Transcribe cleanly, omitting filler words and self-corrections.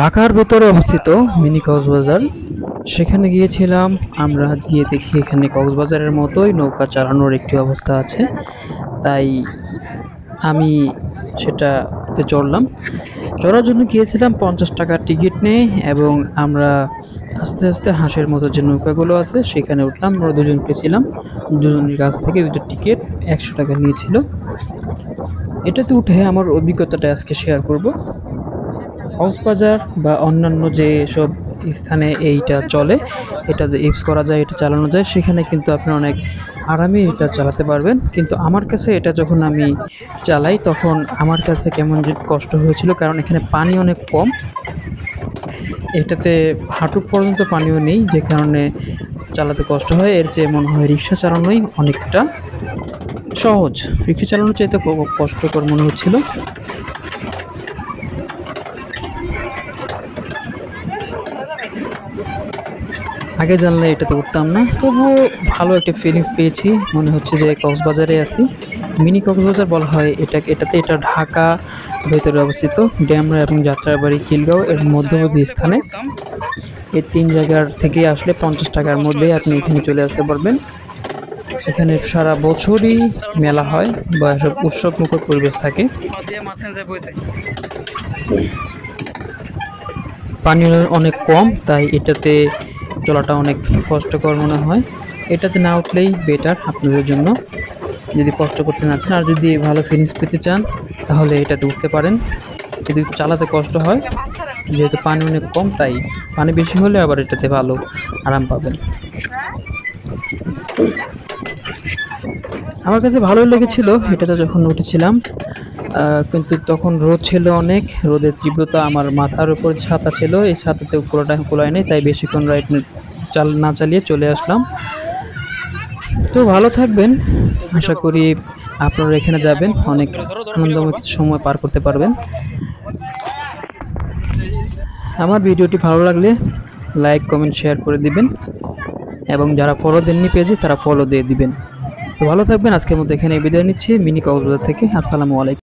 ঢাকার ভেতরে অবস্থিত মিনি কক্সবাজার। সেখানে গিয়েছিলাম। আমরা গিয়ে দেখি এখানে কক্সবাজারের মতোই নৌকা চালানোর একটি অবস্থা আছে। তাই আমি সেটাতে চড়লাম। চড়ার জন্য গিয়েছিলাম, 50 টাকার টিকিট নেই এবং আমরা আস্তে আস্তে হাঁসের মতো যে নৌকাগুলো আছে সেখানে উঠলাম। আমরা দুজন উঠেছিলাম, দুজনের কাছ থেকে দুটো টিকিট 100 টাকা নিয়েছিল। এটাতে উঠে আমার অভিজ্ঞতাটা আজকে শেয়ার করব। কক্সবাজার বা অন্যান্য যেসব স্থানে এইটা চলে, এটাতে ইউজ করা যায়, এটা চালানো যায়, সেখানে কিন্তু আপনি অনেক আরামে এটা চালাতে পারবেন। কিন্তু আমার কাছে এটা যখন আমি চালাই তখন আমার কাছে কেমন যে কষ্ট হয়েছিল, কারণ এখানে পানি অনেক কম। এটাতে হাঁটু পর্যন্ত পানিও নেই, যে কারণে চালাতে কষ্ট হয়। এর চেয়ে মনে হয় রিক্সা চালানোই অনেকটা সহজ। রিক্সা চালানোর চাইতে কষ্টকর মনে হচ্ছিল। আগে জানলে এটাতে উঠতাম না, তবুও ভালো একটা ফিলিংস পেয়েছি। মনে হচ্ছে যে কক্সবাজারে আছি। মিনি কক্সবাজার বলা হয় এটাতে। এটা ঢাকা ভেতরে অবস্থিত। ডেমরা এবং যাত্রাবাড়ি, খিলগাঁও এর মধ্যবর্তী স্থানে। এই তিন জায়গার থেকে আসলে 50 টাকার মধ্যেই আপনি এখানে চলে আসতে পারবেন। এখানে সারা বছরই মেলা হয় বা সব উৎসব মুখর পরিবেশ থাকে। পানি অনেক কম, তাই এটাতে চলাটা অনেক কষ্টকর মনে হয়। এটাতে না উঠলেই বেটার আপনাদের জন্য, যদি কষ্ট করতে না চান। আর যদি ভালো ফিলিংস পেতে চান তাহলে এটাতে উঠতে পারেন, কিন্তু চালাতে কষ্ট হয় যেহেতু পানি অনেক কম। তাই পানি বেশি হলে আবার এটাতে ভালো আরাম পাবেন। আমার কাছে ভালোই লেগেছিল এটাতে যখন উঠেছিলাম। কিন্তু তখন রোদ ছিল অনেক, রোদের তীব্রতা। আমার মাথার উপর ছাতা ছিল, এই ছাতাতে পুরোটা কুলায় নেই, তাই বেশিক্ষণ রাইড না চালিয়ে চলে আসলাম। তো ভালো থাকবেন। আশা করি আপনারা এখানে যাবেন, অনেক আনন্দময় কিছু সময় পার করতে পারবেন। আমার ভিডিওটি ভালো লাগলে লাইক, কমেন্ট, শেয়ার করে দিবেন এবং যারা ফলো দেননি পেজে তারা ফলো দিয়ে দিবেন। তো ভালো থাকবেন। আজকের মতো এখানে বিদায় নিচ্ছি মিনি কক্সবাজার থেকে। আসসালামু আলাইকুম।